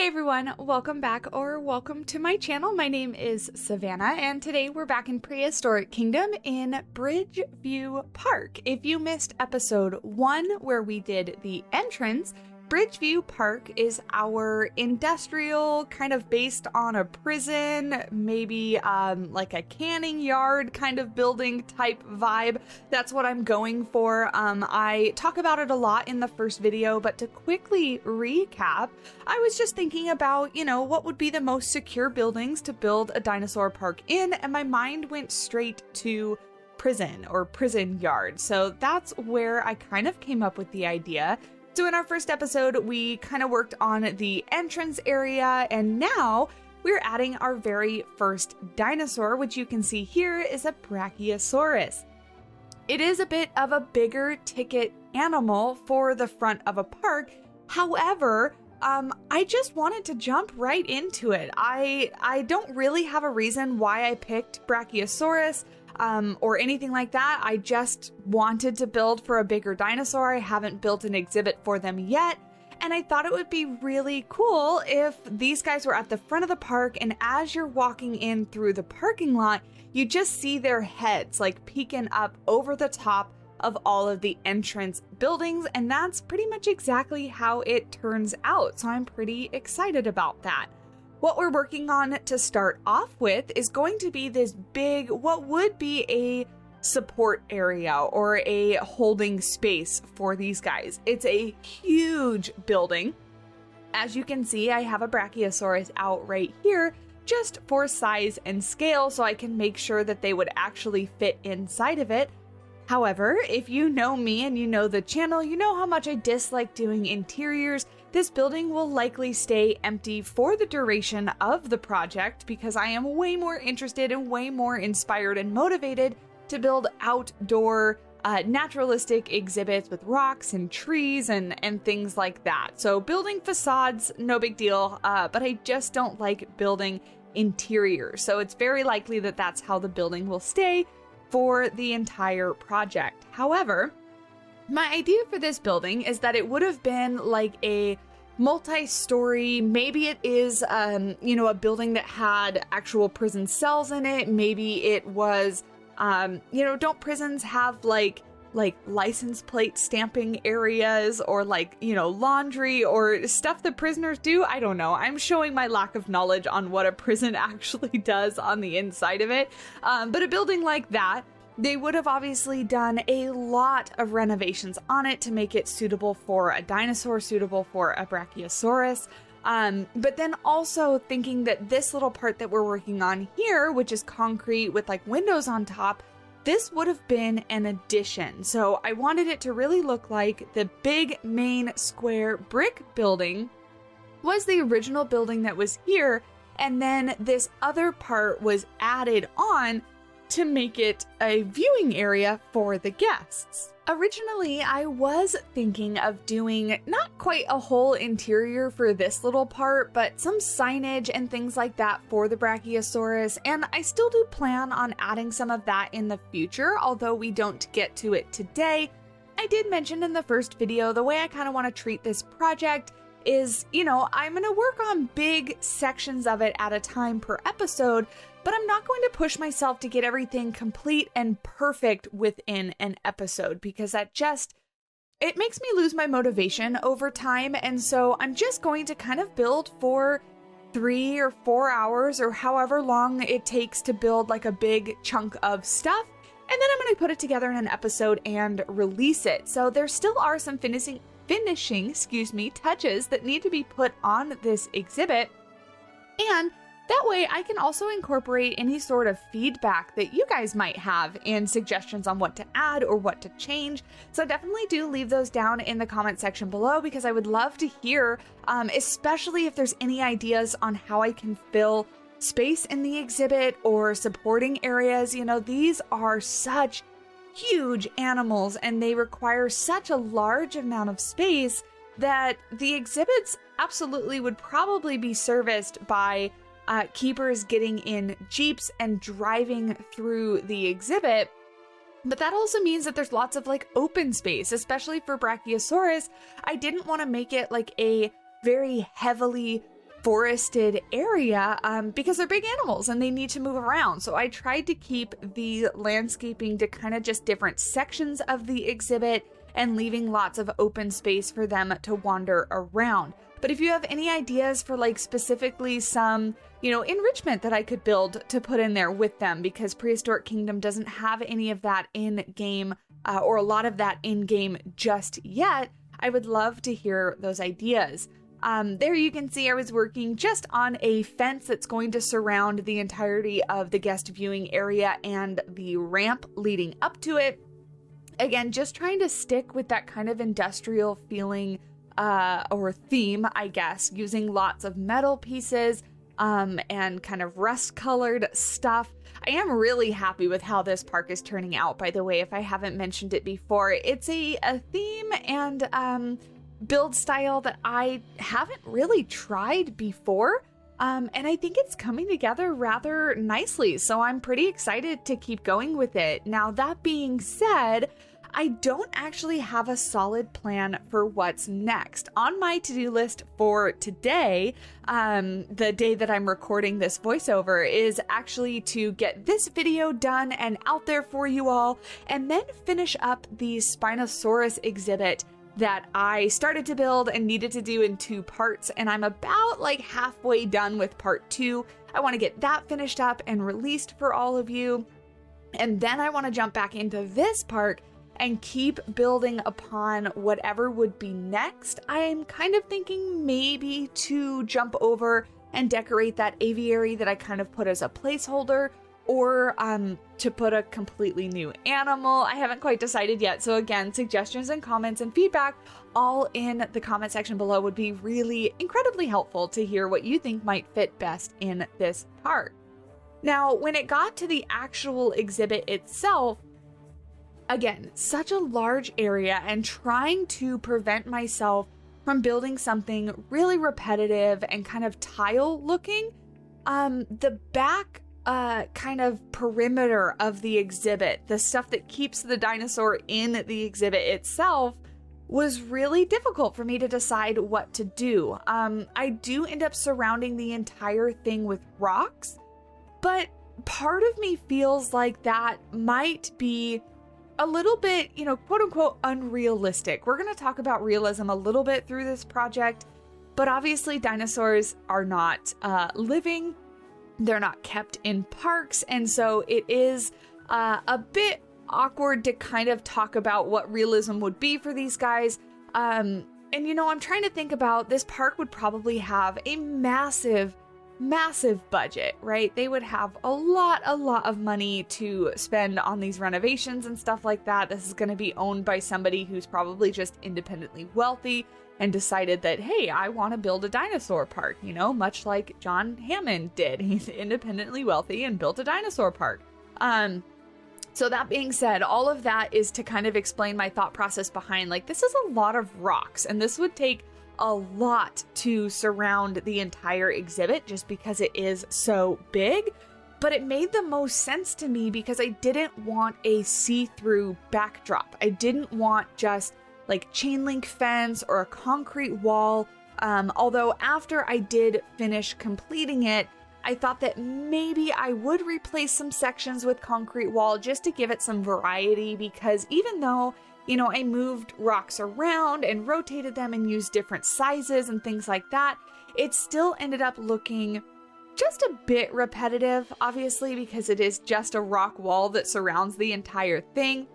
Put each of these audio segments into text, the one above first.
everyone, welcome back or welcome to my channel. My name is Savannah and today we're back in Prehistoric Kingdom in Bridgeview Park. If you missed episode 1 where we did the entrance, Bridgeview Park is our industrial, kind of based on a prison, maybe like a canning yard kind of building type vibe. That's what I'm going for. I talk about it a lot in the first video, but to quickly recap, I was just thinking about, what would be the most secure buildings to build a dinosaur park in, and my mind went straight to prison or prison yard. So that's where I kind of came up with the idea. So in our first episode, we kind of worked on the entrance area, and now we're adding our very first dinosaur, which you can see here is a Brachiosaurus. It is a bit of a bigger ticket animal for the front of a park. However, I just wanted to jump right into it. I don't really have a reason why I picked Brachiosaurus. Or anything like that. I just wanted to build for a bigger dinosaur. I haven't built an exhibit for them yet, and I thought it would be really cool if these guys were at the front of the park, and as you're walking in through the parking lot, you just see their heads like peeking up over the top of all of the entrance buildings, and that's pretty much exactly how it turns out. So I'm pretty excited about that. What we're working on to start off with is going to be this big, what would be a support area or a holding space for these guys. It's a huge building. As you can see, I have a Brachiosaurus out right here just for size and scale so I can make sure that they would actually fit inside of it. However, if you know me and you know the channel, you know how much I dislike doing interiors. This building will likely stay empty for the duration of the project because I am way more interested and way more inspired and motivated to build outdoor naturalistic exhibits with rocks and trees and things like that. So building facades, no big deal, but I just don't like building interiors. So it's very likely that that's how the building will stay for the entire project. However, my idea for this building is that it would have been like a multi-story, maybe it is, a building that had actual prison cells in it. Maybe it was, don't prisons have like license plate stamping areas or laundry or stuff that prisoners do? I don't know. I'm showing my lack of knowledge on what a prison actually does on the inside of it. But a building like that, they would have obviously done a lot of renovations on it to make it suitable for a dinosaur, suitable for a Brachiosaurus. But then also thinking that this little part that we're working on here, which is concrete with windows on top, this would have been an addition. So I wanted it to really look like the big main square brick building was the original building that was here, and then this other part was added on to make it a viewing area for the guests. Originally, I was thinking of doing not quite a whole interior for this little part, but some signage and things like that for the Brachiosaurus, and I still do plan on adding some of that in the future, although we don't get to it today. I did mention in the first video, the way I kind of want to treat this project is, I'm going to work on big sections of it at a time per episode, but I'm not going to push myself to get everything complete and perfect within an episode because it makes me lose my motivation over time. And so I'm just going to kind of build for 3 or 4 hours or however long it takes to build like a big chunk of stuff. And then I'm going to put it together in an episode and release it. So there still are some finishing touches that need to be put on this exhibit. And that way I can also incorporate any sort of feedback that you guys might have and suggestions on what to add or what to change. So definitely do leave those down in the comment section below because I would love to hear, especially if there's any ideas on how I can fill space in the exhibit or supporting areas. These are such huge animals and they require such a large amount of space that the exhibits absolutely would probably be serviced by keepers getting in Jeeps and driving through the exhibit. But that also means that there's lots of open space, especially for Brachiosaurus. I didn't want to make it like a very heavily forested area because they're big animals and they need to move around. So I tried to keep the landscaping to kind of just different sections of the exhibit and leaving lots of open space for them to wander around. But if you have any ideas for like specifically some, enrichment that I could build to put in there with them, because Prehistoric Kingdom doesn't have any of that in game or a lot of that in game just yet, I would love to hear those ideas. There you can see I was working just on a fence that's going to surround the entirety of the guest viewing area and the ramp leading up to it. Again, just trying to stick with that kind of industrial feeling or theme, I guess, using lots of metal pieces and kind of rust-colored stuff. I am really happy with how this park is turning out, by the way, if I haven't mentioned it before. It's a theme and build style that I haven't really tried before, and I think it's coming together rather nicely, so I'm pretty excited to keep going with it. Now, that being said, I don't actually have a solid plan for what's next. On my to-do list for today, the day that I'm recording this voiceover, is actually to get this video done and out there for you all, and then finish up the Spinosaurus exhibit that I started to build and needed to do in 2 parts, and I'm about like halfway done with part 2. I want to get that finished up and released for all of you, and then I want to jump back into this park and keep building upon whatever would be next. I'm kind of thinking maybe to jump over and decorate that aviary that I kind of put as a placeholder, or to put a completely new animal. I haven't quite decided yet. So again, suggestions and comments and feedback all in the comment section below would be really incredibly helpful to hear what you think might fit best in this park. Now, when it got to the actual exhibit itself, again, such a large area, and trying to prevent myself from building something really repetitive and kind of tile looking, the back kind of perimeter of the exhibit, the stuff that keeps the dinosaur in the exhibit itself, was really difficult for me to decide what to do. I do end up surrounding the entire thing with rocks, but part of me feels like that might be a little bit, quote unquote, unrealistic. We're going to talk about realism a little bit through this project, but obviously dinosaurs are not living. They're not kept in parks. And so it is a bit awkward to kind of talk about what realism would be for these guys. And I'm trying to think about, this park would probably have a massive budget, right? They would have a lot of money to spend on these renovations and stuff like that. This is going to be owned by somebody who's probably just independently wealthy and decided that, hey, I want to build a dinosaur park, much like John Hammond did. He's independently wealthy and built a dinosaur park. So that being said, all of that is to kind of explain my thought process behind, like, this is a lot of rocks, and this would take a lot to surround the entire exhibit just because it is so big. But it made the most sense to me because I didn't want a see-through backdrop. I didn't want just like chain link fence or a concrete wall. Although after I did finish completing it, I thought that maybe I would replace some sections with concrete wall just to give it some variety, because even though, I moved rocks around and rotated them and used different sizes and things like that, it still ended up looking just a bit repetitive, obviously, because it is just a rock wall that surrounds the entire thing.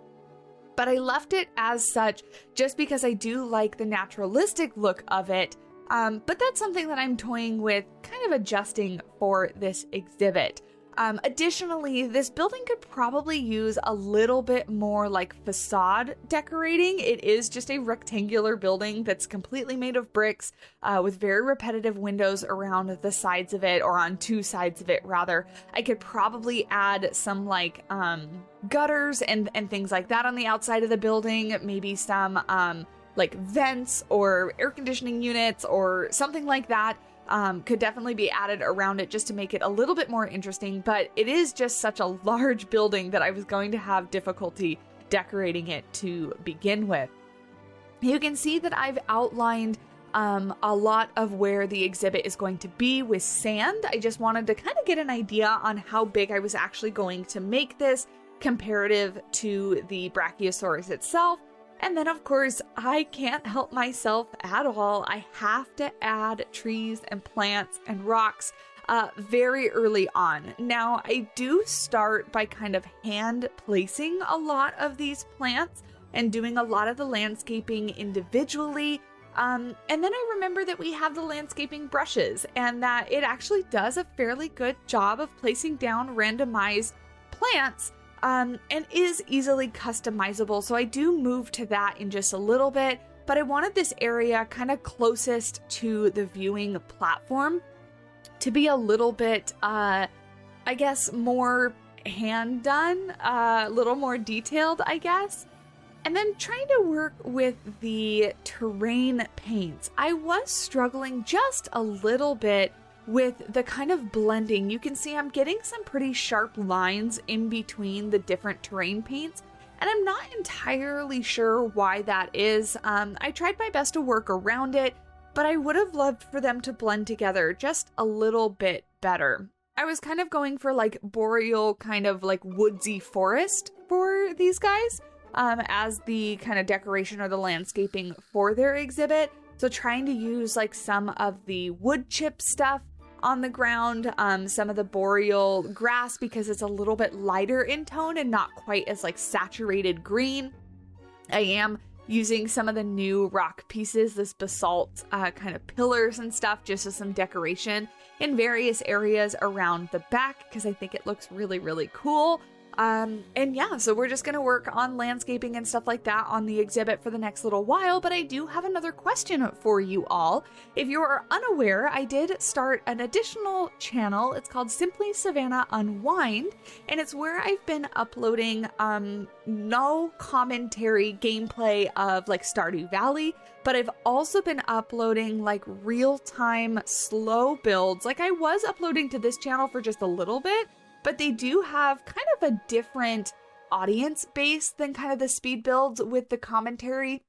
But I left it as such just because I do like the naturalistic look of it. But that's something that I'm toying with, kind of adjusting for this exhibit. Additionally, this building could probably use a little bit more like facade decorating. It is just a rectangular building that's completely made of bricks, with very repetitive windows around the sides of it, or on 2 sides of it rather. I could probably add some like gutters and things like that on the outside of the building, maybe some like vents or air conditioning units or something like that. Could definitely be added around it just to make it a little bit more interesting, but it is just such a large building that I was going to have difficulty decorating it to begin with. You can see that I've outlined a lot of where the exhibit is going to be with sand. I just wanted to kind of get an idea on how big I was actually going to make this comparative to the Brachiosaurus itself. And then of course, I can't help myself at all. I have to add trees and plants and rocks very early on. Now, I do start by kind of hand placing a lot of these plants and doing a lot of the landscaping individually. And then I remember that we have the landscaping brushes and that it actually does a fairly good job of placing down randomized plants and is easily customizable. So I do move to that in just a little bit, but I wanted this area kind of closest to the viewing platform to be a little bit, I guess, more hand done, a little more detailed, I guess. And then trying to work with the terrain paints. I was struggling just a little bit with the kind of blending. You can see I'm getting some pretty sharp lines in between the different terrain paints, and I'm not entirely sure why that is. I tried my best to work around it, but I would have loved for them to blend together just a little bit better. I was kind of going for like boreal, kind of like woodsy forest for these guys. As the kind of decoration or the landscaping for their exhibit. So trying to use like some of the wood chip stuff on the ground, some of the boreal grass because it's a little bit lighter in tone and not quite as like saturated green. I am using some of the new rock pieces, this basalt kind of pillars and stuff, just as some decoration in various areas around the back because I think it looks really, really cool. And yeah, so we're just going to work on landscaping and stuff like that on the exhibit for the next little while, but I do have another question for you all. If you are unaware, I did start an additional channel. It's called Simply Savannah Unwind, and it's where I've been uploading, no commentary gameplay of like Stardew Valley, but I've also been uploading like real-time slow builds. Like I was uploading to this channel for just a little bit, but they do have kind of a different audience base than kind of the speed builds with the commentary.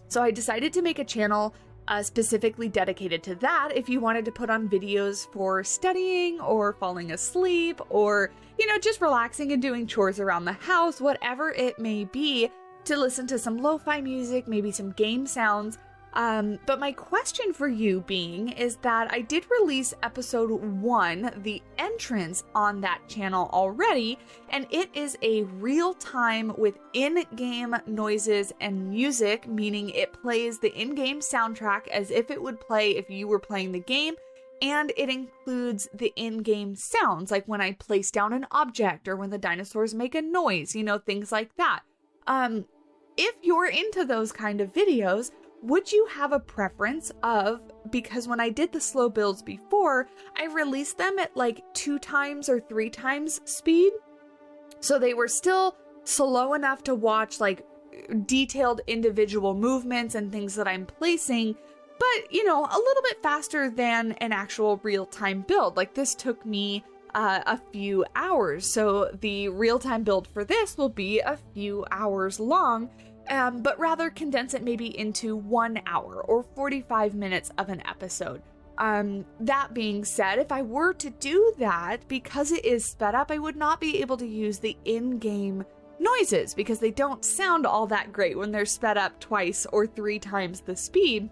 So I decided to make a channel specifically dedicated to that if you wanted to put on videos for studying or falling asleep or, you know, just relaxing and doing chores around the house, whatever it may be, to listen to some lo-fi music, maybe some game sounds. But my question for you being is that I did release episode 1, the entrance, on that channel already, and it is a real-time with in-game noises and music, meaning it plays the in-game soundtrack as if it would play if you were playing the game, and it includes the in-game sounds, like when I place down an object or when the dinosaurs make a noise, you know, things like that. If you're into those kind of videos, would you have a preference of, because when I did the slow builds before, I released them at like 2 times or 3 times speed. So they were still slow enough to watch like detailed individual movements and things that I'm placing, but you know, a little bit faster than an actual real-time build. Like this took me a few hours. So the real-time build for this will be a few hours long. But rather condense it maybe into 1 hour or 45 minutes of an episode. That being said, if I were to do that, because it is sped up, I would not be able to use the in-game noises because they don't sound all that great when they're sped up 2 or 3 times the speed.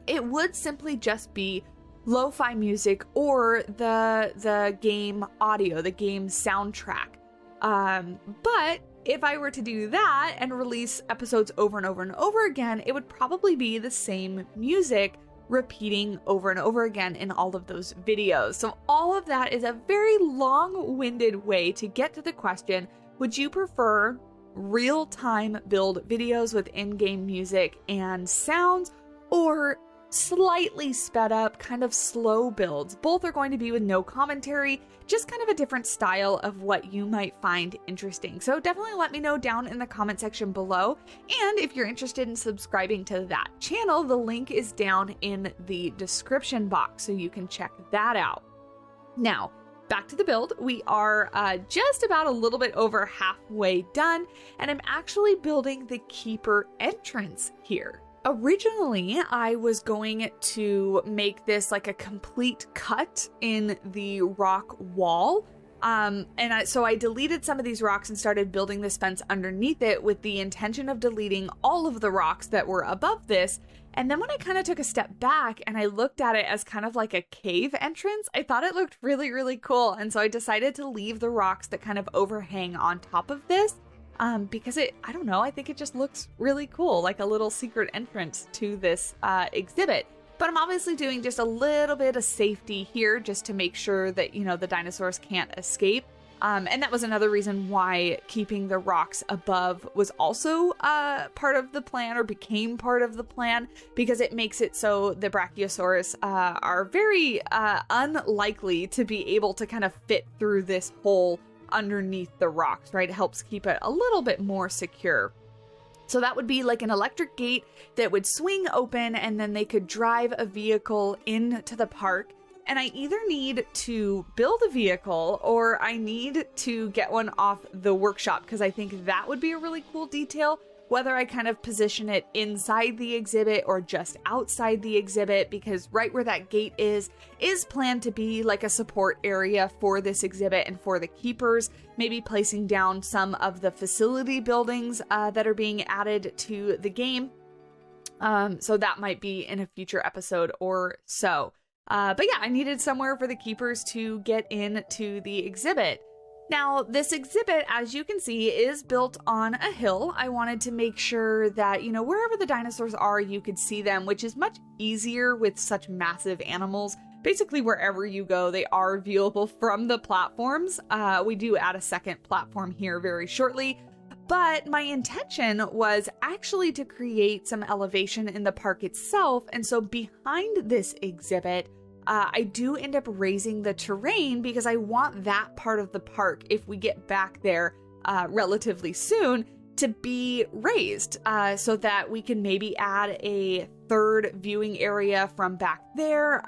It would simply just be lo-fi music or the game audio, the game soundtrack. But if I were to do that and release episodes over and over and over again, it would probably be the same music repeating over and over again in all of those videos. So all of that is a very long-winded way to get to the question, would you prefer real-time build videos with in-game music and sounds, or slightly sped up, kind of slow builds? Both are going to be with no commentary, just kind of a different style of what you might find interesting. So definitely let me know down in the comment section below. And if you're interested in subscribing to that channel, the link is down in the description box, so you can check that out. Now, back to the build. We are just about a little bit over halfway done, and I'm actually building the keeper entrance here. Originally, I was going to make this like a complete cut in the rock wall. So I deleted some of these rocks and started building this fence underneath it with the intention of deleting all of the rocks that were above this. And then when I kind of took a step back and I looked at it as kind of like a cave entrance, I thought it looked really, really cool. And so I decided to leave the rocks that kind of overhang on top of this. Because I don't know, I think it just looks really cool, like a little secret entrance to this exhibit. But I'm obviously doing just a little bit of safety here just to make sure that, you know, the dinosaurs can't escape. And that was another reason why keeping the rocks above was also part of the plan, or became part of the plan, because it makes it so the Brachiosaurus are very unlikely to be able to kind of fit through this hole underneath the rocks, right? It helps keep it a little bit more secure. So that would be like an electric gate that would swing open, and then they could drive a vehicle into the park. And I either need to build a vehicle or I need to get one off the workshop, because I think that would be a really cool detail. Whether I kind of position it inside the exhibit or just outside the exhibit, because right where that gate is planned to be like a support area for this exhibit and for the keepers, maybe placing down some of the facility buildings that are being added to the game. So that might be in a future episode or so. But yeah, I needed somewhere for the keepers to get into the exhibit. Now, this exhibit, as you can see, is built on a hill. I wanted to make sure that, you know, wherever the dinosaurs are, you could see them, which is much easier with such massive animals. Basically, wherever you go, they are viewable from the platforms. We do add a second platform here very shortly. But my intention was actually to create some elevation in the park itself. And so behind this exhibit, I do end up raising the terrain because I want that part of the park, if we get back there relatively soon, to be raised so that we can maybe add a third viewing area from back there.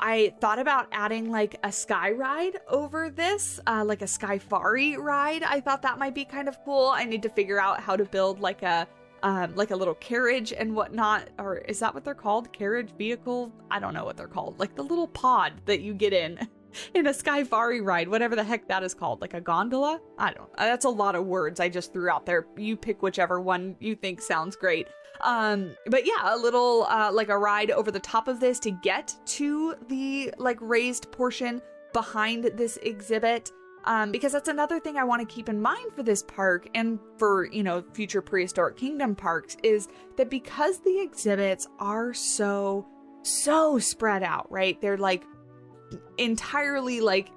I thought about adding like a sky ride over this, like a skyfari ride. I thought that might be kind of cool. I need to figure out how to build like a little carriage and whatnot, or is that what they're called? Carriage, vehicle? I don't know what they're called. Like the little pod that you get in a skyfari ride, whatever the heck that is called. Like a gondola? I don't know. That's a lot of words I just threw out there. You pick whichever one you think sounds great. But yeah, a little, like a ride over the top of this to get to the like raised portion behind this exhibit. Because that's another thing I want to keep in mind for this park and for, you know, future Prehistoric Kingdom parks, is that because the exhibits are so spread out, right? They're like entirely like,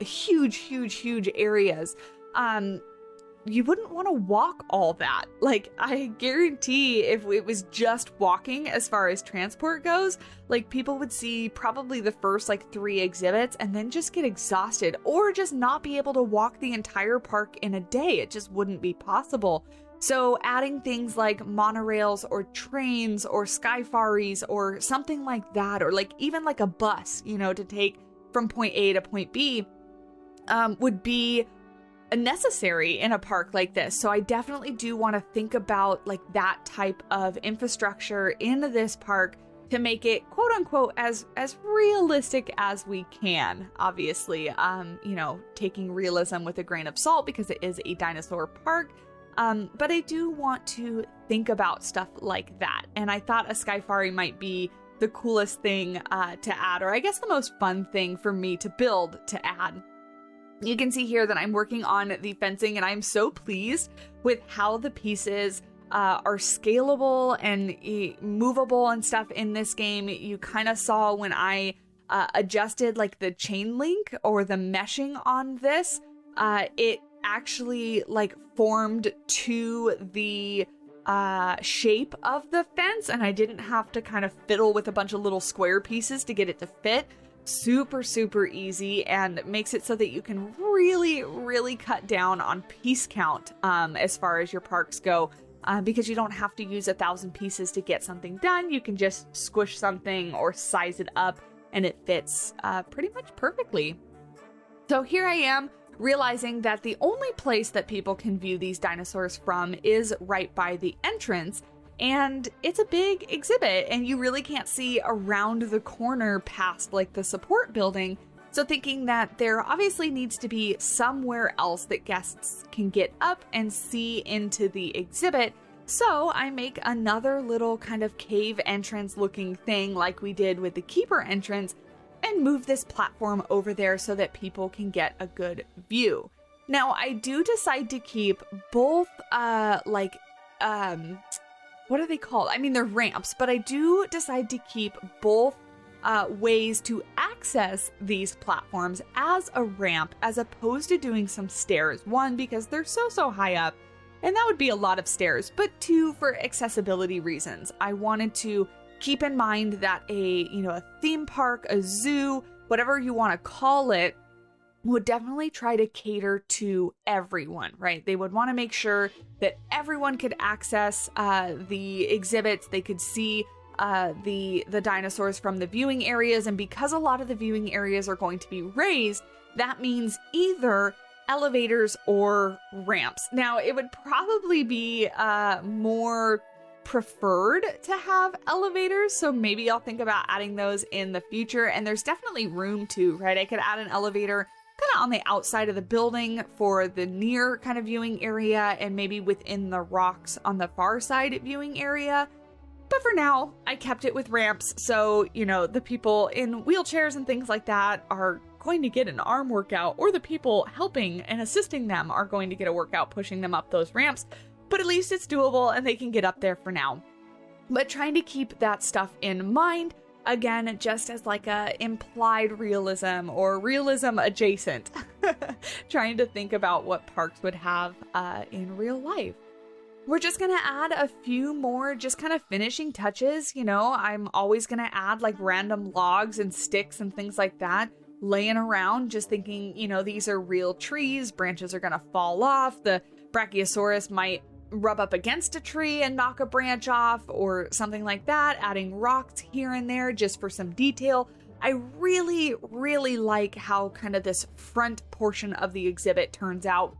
huge areas. You wouldn't want to walk all that. Like, I guarantee if it was just walking as far as transport goes, like people would see probably the first like 3 exhibits and then just get exhausted, or just not be able to walk the entire park in a day. It just wouldn't be possible. So adding things like monorails or trains or skyfaris or something like that, or like even like a bus, you know, to take from point A to point B, would be necessary in a park like this. So I definitely do want to think about like that type of infrastructure in this park to make it quote unquote as realistic as we can. Obviously, you know, taking realism with a grain of salt because it is a dinosaur park. But I do want to think about stuff like that. And I thought a skyfari might be the coolest thing to add, or I guess the most fun thing for me to build to add. You can see here that I'm working on the fencing, and I'm so pleased with how the pieces are scalable and movable and stuff in this game. You kind of saw when I adjusted like the chain link or the meshing on this, it actually like formed to the shape of the fence, and I didn't have to kind of fiddle with a bunch of little square pieces to get it to fit. Super easy, and makes it so that you can really cut down on piece count as far as your parks go, because you don't have to use 1,000 pieces to get something done. You can just squish something or size it up and it fits pretty much perfectly. So here I am realizing that the only place that people can view these dinosaurs from is right by the entrance. And it's a big exhibit and you really can't see around the corner past like the support building. So thinking that there obviously needs to be somewhere else that guests can get up and see into the exhibit. So I make another little kind of cave entrance looking thing like we did with the keeper entrance and move this platform over there so that people can get a good view. Now I do decide to keep both what are they called? I mean, they're ramps, but I do decide to keep both ways to access these platforms as a ramp as opposed to doing some stairs. One, because they're so high up and that would be a lot of stairs, but two, for accessibility reasons. I wanted to keep in mind that a theme park, a zoo, whatever you want to call it, would definitely try to cater to everyone, right? They would want to make sure that everyone could access the exhibits. They could see the dinosaurs from the viewing areas. And because a lot of the viewing areas are going to be raised, that means either elevators or ramps. Now, it would probably be more preferred to have elevators, so maybe I'll think about adding those in the future. And there's definitely room to, right? I could add an elevator kind of on the outside of the building for the near kind of viewing area and maybe within the rocks on the far side viewing area. But for now, I kept it with ramps. So, the people in wheelchairs and things like that are going to get an arm workout, or the people helping and assisting them are going to get a workout pushing them up those ramps. But at least it's doable and they can get up there for now. But trying to keep that stuff in mind, again, just as like a implied realism or realism adjacent, trying to think about what parks would have in real life. We're just going to add a few more just kind of finishing touches. I'm always going to add like random logs and sticks and things like that laying around, just thinking, these are real trees, branches are going to fall off. The Brachiosaurus might rub up against a tree and knock a branch off or something like that, adding rocks here and there just for some detail. I really like how kind of this front portion of the exhibit turns out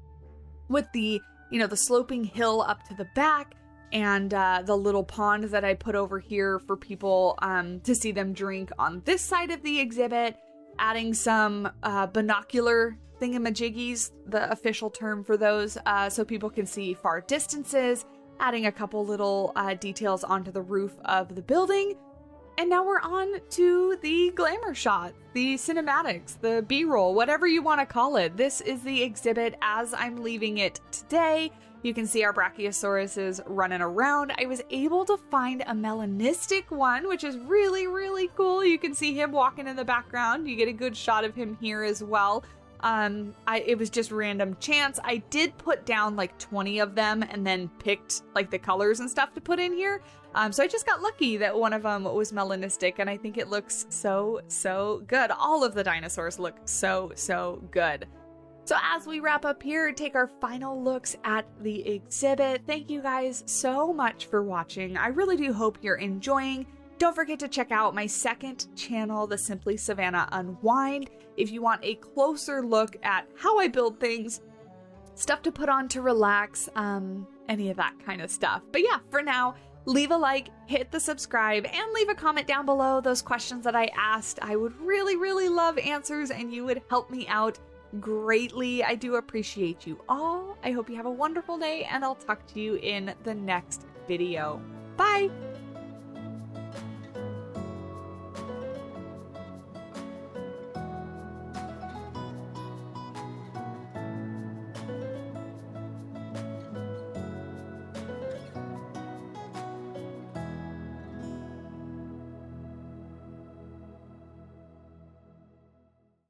with the, the sloping hill up to the back and the little pond that I put over here for people to see them drink on this side of the exhibit, adding some binocular thingamajiggies, the official term for those, so people can see far distances, adding a couple little details onto the roof of the building. And now we're on to the glamour shot, the cinematics, the B-roll, whatever you want to call it. This is the exhibit as I'm leaving it today. You can see our Brachiosauruses running around. I was able to find a melanistic one, which is really cool. You can see him walking in the background. You get a good shot of him here as well. It was just random chance. I did put down like 20 of them and then picked like the colors and stuff to put in here. So I just got lucky that one of them was melanistic, and I think it looks so good. All of the dinosaurs look so good. So as we wrap up here, take our final looks at the exhibit. Thank you guys so much for watching. I really do hope you're enjoying. Don't forget to check out my second channel, the Simply Savannah Unwind, if you want a closer look at how I build things, stuff to put on to relax, any of that kind of stuff. But yeah, for now, leave a like, hit the subscribe, and leave a comment down below those questions that I asked. I would really love answers, and you would help me out greatly. I do appreciate you all. I hope you have a wonderful day, and I'll talk to you in the next video. Bye!